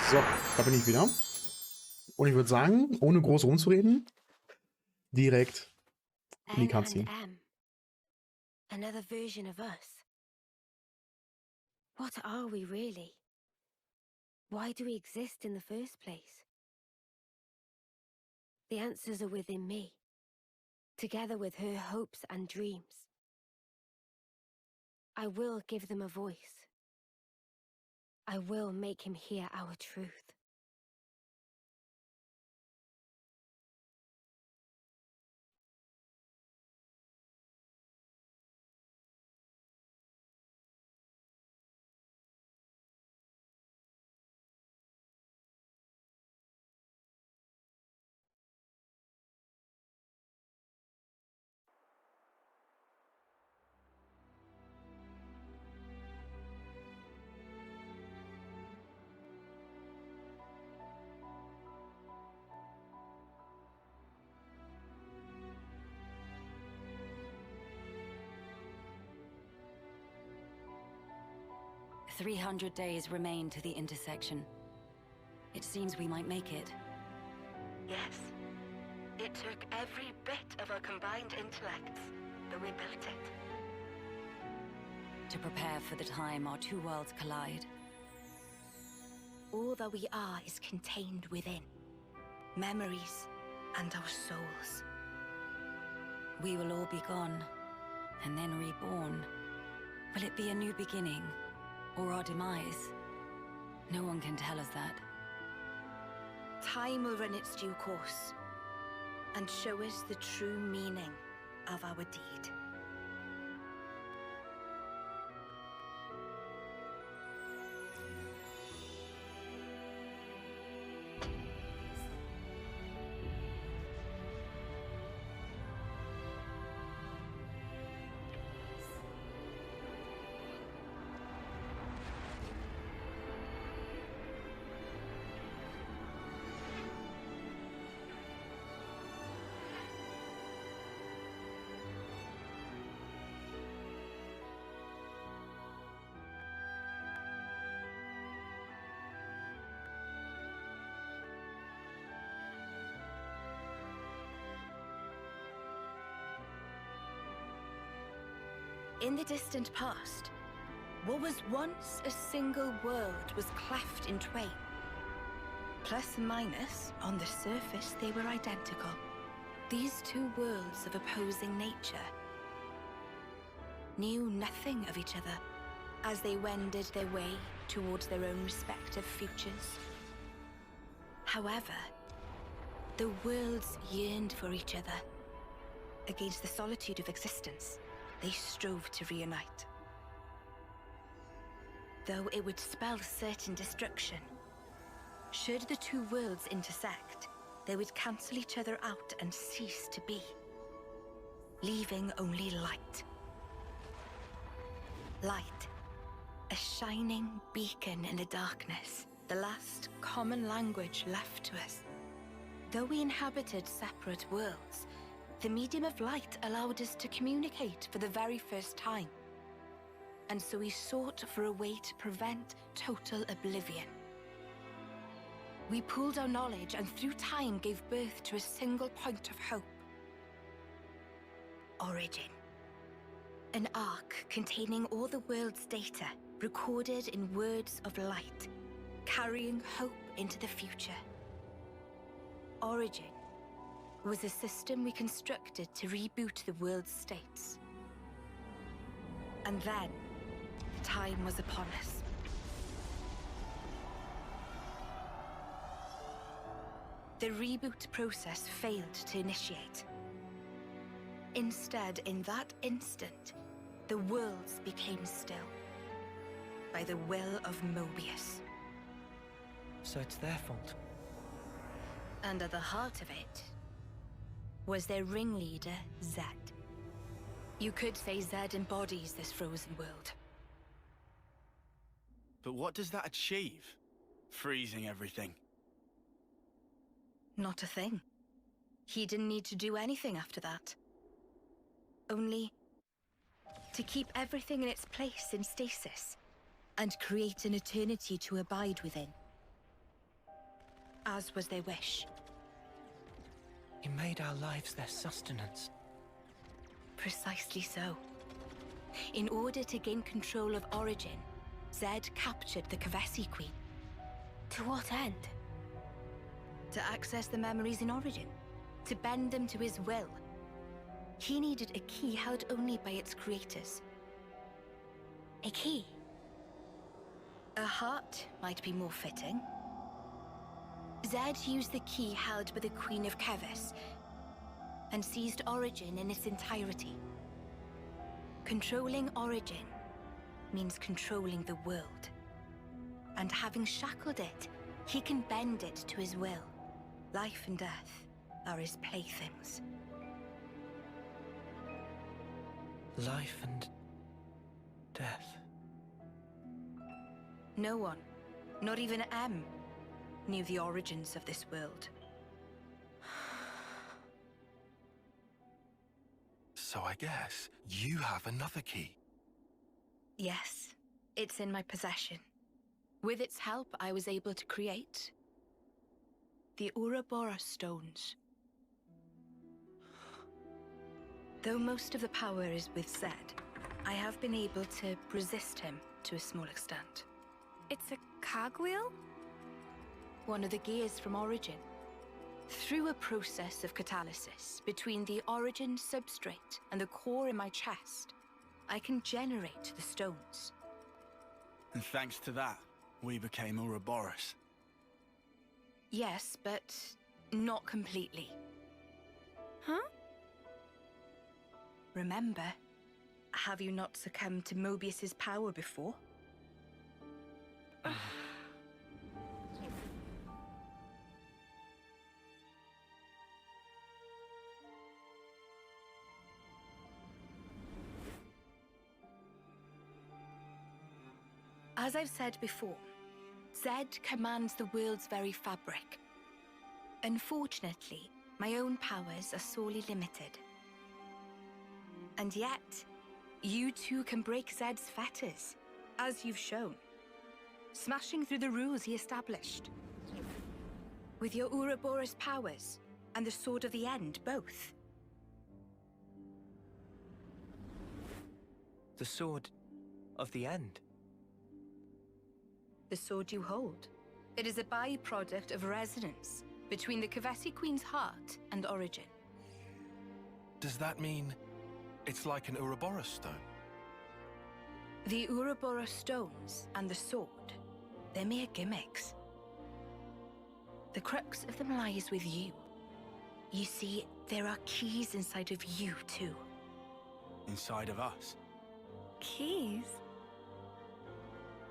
So, da bin ich wieder. Und ich würde sagen, ohne groß rumzureden, direkt in die N and Cutscene. M. Another version of us. What are we really? Why do we exist in the first place? The answers are within me, together with her hopes and dreams. I will give them a voice. I will make him hear our truth. "300 days remain to the intersection. It seems we might make it." Yes. It took every bit of our combined intellects, but we built it. To prepare for the time our two worlds collide. All that we are is contained within. Memories and our souls. We will all be gone, and then reborn. Will it be a new beginning, or our demise? No one can tell us that. Time will run its due course, and show us the true meaning of our deed. In the distant past, what was once a single world was cleft in twain. Plus and minus, on the surface they were identical. These two worlds of opposing nature knew nothing of each other as they wended their way towards their own respective futures. However, the worlds yearned for each other. Against the solitude of existence, they strove to reunite. Though it would spell certain destruction, should the two worlds intersect, they would cancel each other out and cease to be, leaving only light. Light, a shining beacon in the darkness, the last common language left to us. Though we inhabited separate worlds, the medium of light allowed us to communicate for the very first time. And so we sought for a way to prevent total oblivion. We pooled our knowledge and through time gave birth to a single point of hope. Origin. An arc containing all the world's data, recorded in words of light, carrying hope into the future. Origin was a system we constructed to reboot the world's states. And then, time was upon us. The reboot process failed to initiate. Instead, in that instant, the worlds became still, by the will of Mobius. So it's their fault. And at the heart of it was their ringleader, Zed. You could say Zed embodies this frozen world. But what does that achieve? Freezing everything. Not a thing. He didn't need to do anything after that. Only to keep everything in its place in stasis and create an eternity to abide within. as was their wish. He made our lives their sustenance. Precisely so. In order to gain control of Origin, Zed captured the Kavesi Queen. To what end? To access the memories in Origin, to bend them to his will. He needed a key held only by its creators. A key? A heart might be more fitting. Zed used the key held by the Queen of Keves and seized Origin in its entirety. Controlling Origin means controlling the world. And having shackled it, he can bend it to his will. Life and death are his playthings. Life and death. No one, not even M, knew the origins of this world. So I guess you have another key. Yes, it's in my possession. With its help, I was able to create the Ouroboros stones. Though most of the power is with Zed, I have been able to resist him to a small extent. It's a cogwheel? One of the gears from Origin. Through a process of catalysis between the Origin substrate and the core in my chest, I can generate the stones. And thanks to that, we became Ouroboros. Yes, but not completely. Huh? Remember, have you not succumbed to Mobius's power before? As I've said before, Zed commands the world's very fabric. Unfortunately, my own powers are sorely limited. And yet, you too can break Zed's fetters, as you've shown, smashing through the rules he established. With your Ouroboros powers and the Sword of the End, both. The Sword of the End. The sword you hold. It is a byproduct of resonance between the Kavesi Queen's heart and Origin. Does that mean it's like an Ouroboros stone? The Ouroboros stones and the sword, they're mere gimmicks. The crux of them lies with you. You see, there are keys inside of you too. Inside of us. Keys?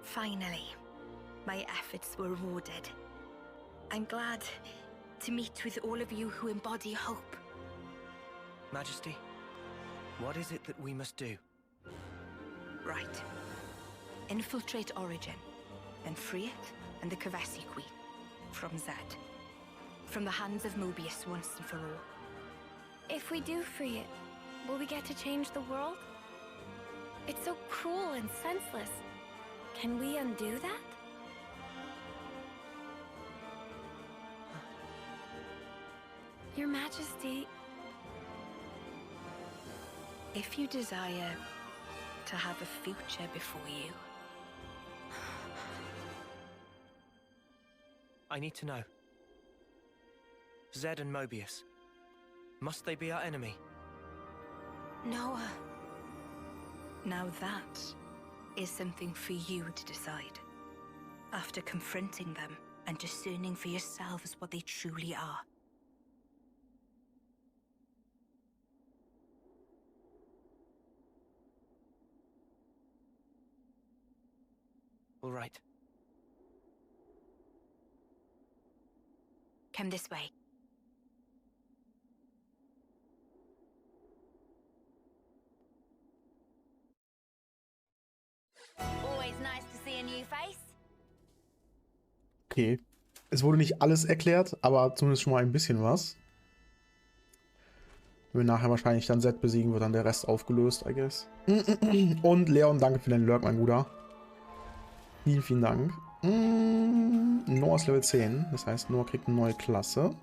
Finally, my efforts were rewarded. I'm glad to meet with all of you who embody hope. Majesty, what is it that we must do? Right. Infiltrate Origin, and free it and the Kavesi Queen from Zed. From the hands of Mobius once and for all. If we do free it, will we get to change the world? It's so cruel and senseless. Can we undo that? Your Majesty... If you desire to have a future before you... I need to know. Zed and Mobius. Must they be our enemy? Noah. Now that is something for you to decide. After confronting them and discerning for yourselves what they truly are. All right. Come this way. Always nice to see a new face. Okay. Es wurde nicht alles erklärt, aber zumindest schon mal ein bisschen was. Wenn wir nachher wahrscheinlich dann Zed besiegen, wird dann der Rest aufgelöst, I guess. Und Leon, danke für deinen Lurk, mein Bruder. Vielen, vielen Dank. Noah ist Level 10. Das heißt, Noah kriegt eine neue Klasse.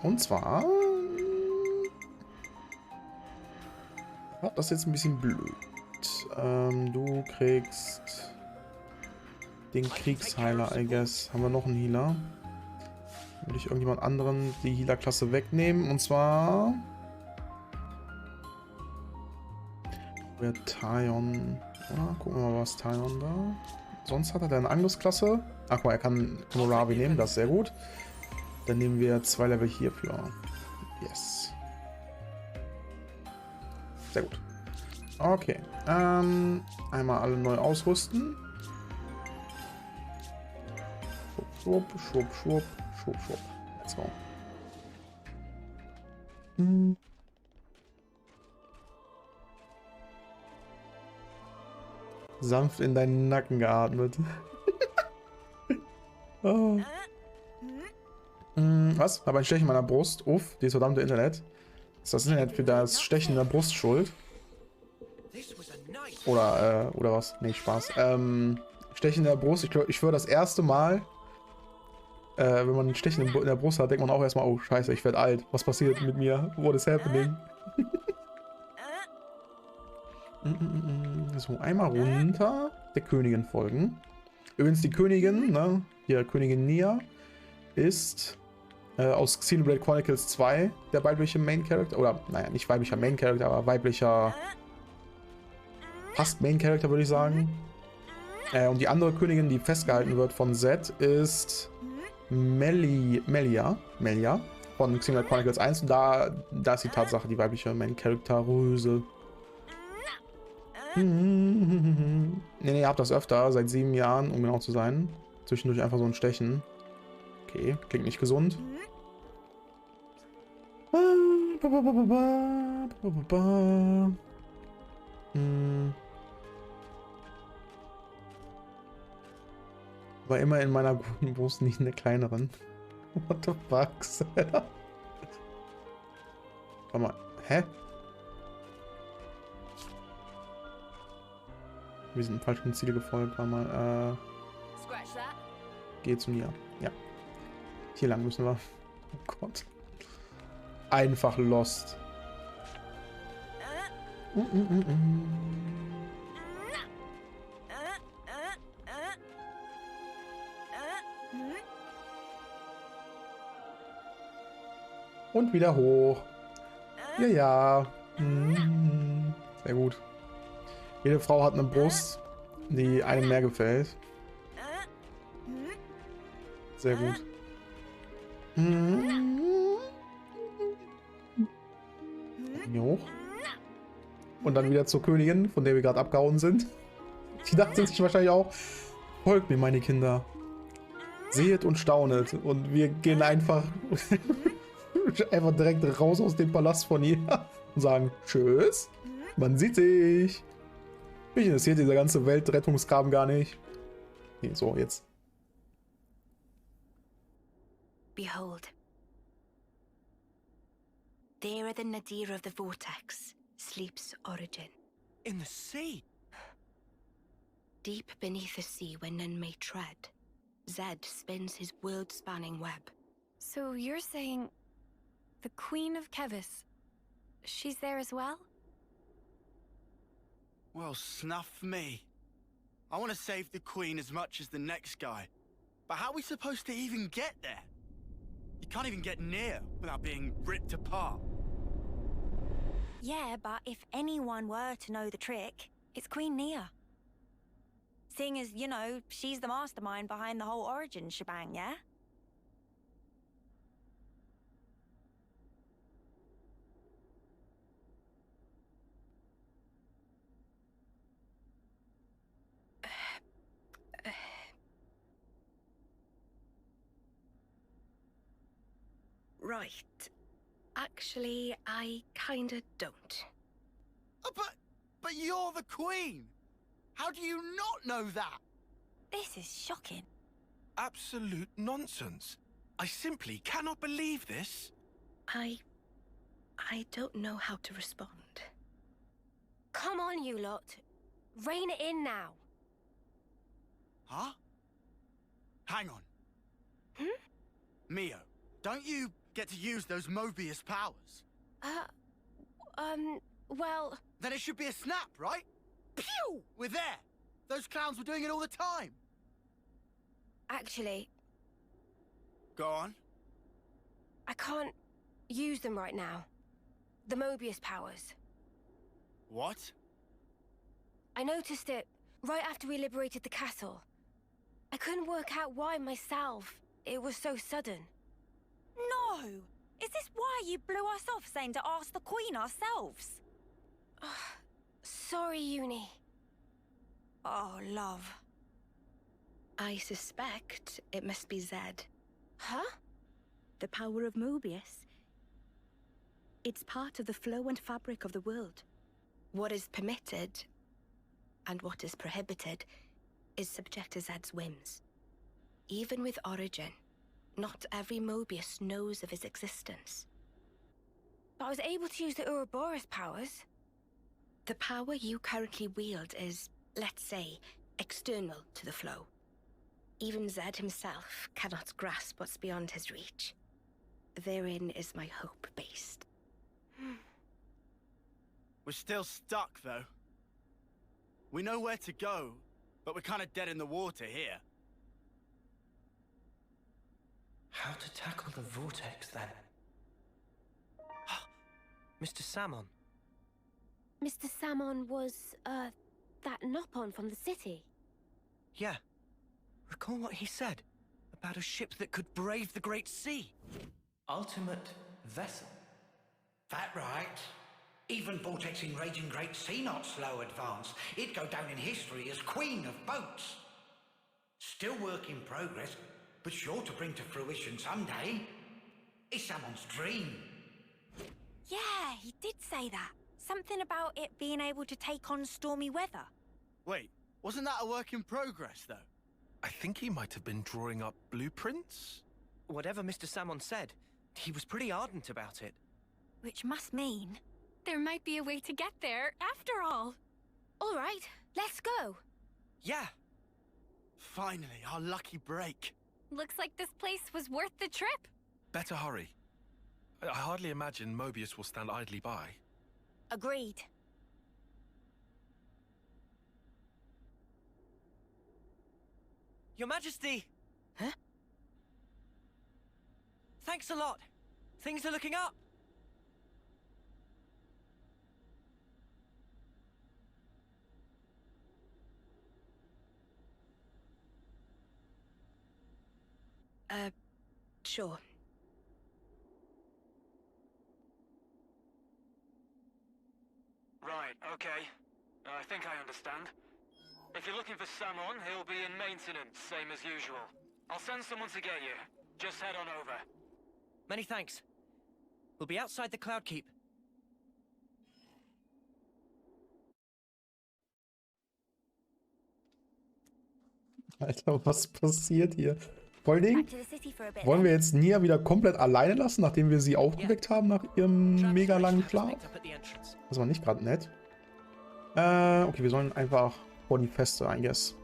Und zwar... Ja, das ist jetzt ein bisschen blöd. Du kriegst... den Kriegsheiler, I guess. Haben wir noch einen Healer? Würde ich irgendjemand anderen die Healer-Klasse wegnehmen. Und zwar... Wäre Tyon. Ja, gucken wir mal, was Tyon da. Sonst hat er eine Angriffsklasse. Ach mal, er kann Kohlrabi nehmen, das ist sehr gut. Dann nehmen wir 2 Level hierfür. Yes. Sehr gut. Okay. Einmal alle neu ausrüsten. Schwupp, schwupp, schwupp, schwupp, schwupp. Let's go. Sanft in deinen Nacken geatmet. Oh. Was? Habe ein Stechen in meiner Brust. Uff, dieses verdammte Internet. Ist das Internet für das Stechen in der Brust schuld? Oder was? Nee, Spaß. Stechen in der Brust. Ich schwöre, das erste Mal, wenn man ein Stechen in der Brust hat, denkt man auch erstmal, oh scheiße, ich werde alt. Was passiert mit mir? What is happening? So, einmal runter der Königin folgen. Übrigens, die Königin, ne, hier Königin Nia, ist aus Xenoblade Chronicles 2 der weibliche Main Character. Oder, naja, nicht weiblicher Main Character, aber weiblicher fast Main Character, würde ich sagen. Und die andere Königin, die festgehalten wird von Zed, ist Melia von Xenoblade Chronicles 1. Und da ist die Tatsache die weibliche Main Character Röse. Nee, ihr habt das öfter, seit 7 Jahren, um genau zu sein. Zwischendurch einfach so ein Stechen. Okay, klingt nicht gesund. War immer in meiner guten Brust, nicht in der kleineren. What the fuck, Alter? Warte mal, hä? Wir sind im falschen Ziel gefolgt. Warte mal, Geh zu mir. Ja. Hier lang müssen wir. Oh Gott. Einfach lost. Und wieder hoch. Ja, ja. Sehr gut. Jede Frau hat eine Brust, die einem mehr gefällt. Sehr gut. Hier hoch. Und dann wieder zur Königin, von der wir gerade abgehauen sind. Die dachte sich wahrscheinlich auch, folgt mir, meine Kinder. Sehet und staunet. Und wir gehen einfach direkt raus aus dem Palast von ihr und sagen, tschüss, man sieht sich. Mich interessiert dieser ganze Weltrettungskram gar nicht. Nee, so, jetzt. Behold. There at the nadir of the vortex sleeps Origin. In the sea? Deep beneath the sea where none may tread, Zed spins his world-spanning web. So you're saying the Queen of Kevis, she's there as well? Well, snuff me. I want to save the Queen as much as the next guy. But how are we supposed to even get there? You can't even get near without being ripped apart. Yeah, but if anyone were to know the trick, it's Queen Nia. Seeing as, you know, she's the mastermind behind the whole Origin shebang, yeah? Right. Actually, I kinda don't. Oh, but you're the Queen! How do you not know that? This is shocking. Absolute nonsense. I simply cannot believe this. I don't know how to respond. Come on, you lot. Rein it in now. Huh? Hang on. Hmm? Mio, don't you get to use those Mobius powers? Well... Then it should be a snap, right? Pew! We're there! Those clowns were doing it all the time! Actually, Go on. I can't use them right now. The Mobius powers. What? I noticed it right after we liberated the castle. I couldn't work out why myself. It was so sudden. No! Is this why you blew us off saying to ask the Queen ourselves? Sorry, Uni. Oh, love. I suspect it must be Zed. Huh? The power of Mobius. It's part of the flow and fabric of the world. What is permitted and what is prohibited is subject to Zed's whims. Even with Origin, not every Mobius knows of his existence. But I was able to use the Ouroboros powers. The power you currently wield is, let's say, external to the flow. Even Zed himself cannot grasp what's beyond his reach. Therein is my hope based. We're still stuck, though. We know where to go, but we're kind of dead in the water here. How to tackle the vortex, then? Mr. Samon. Mr. Samon was, that Nopon from the city. Yeah. Recall what he said about a ship that could brave the Great Sea. Ultimate vessel. That right. Even vortexing raging Great Sea not slow advance. It'd go down in history as queen of boats. Still work in progress, but sure to bring to fruition someday. It's someone's dream. Yeah, he did say that. Something about it being able to take on stormy weather. Wait, wasn't that a work in progress, though? I think he might have been drawing up blueprints. Whatever Mr. Samon said, he was pretty ardent about it. Which must mean... There might be a way to get there, after all. All right, let's go. Yeah. Finally, our lucky break. Looks like this place was worth the trip. Better hurry. I hardly imagine Mobius will stand idly by. Agreed. Your Majesty! Huh? Thanks a lot. Things are looking up. Sure. Right, okay. I think I understand. If you're looking for Samon, he'll be in maintenance, same as usual. I'll send someone to get you. Just head on over. Many thanks. We'll be outside the Cloud Keep. Alter, was passiert hier? Vor allen Dingen, Back to the city for a bit wollen wir then. jetzt Nia wieder komplett alleine lassen, nachdem wir sie aufgeweckt haben nach ihrem mega langen Schlaf? Das war nicht gerade nett. Okay, wir sollen einfach vor die Feste, I guess.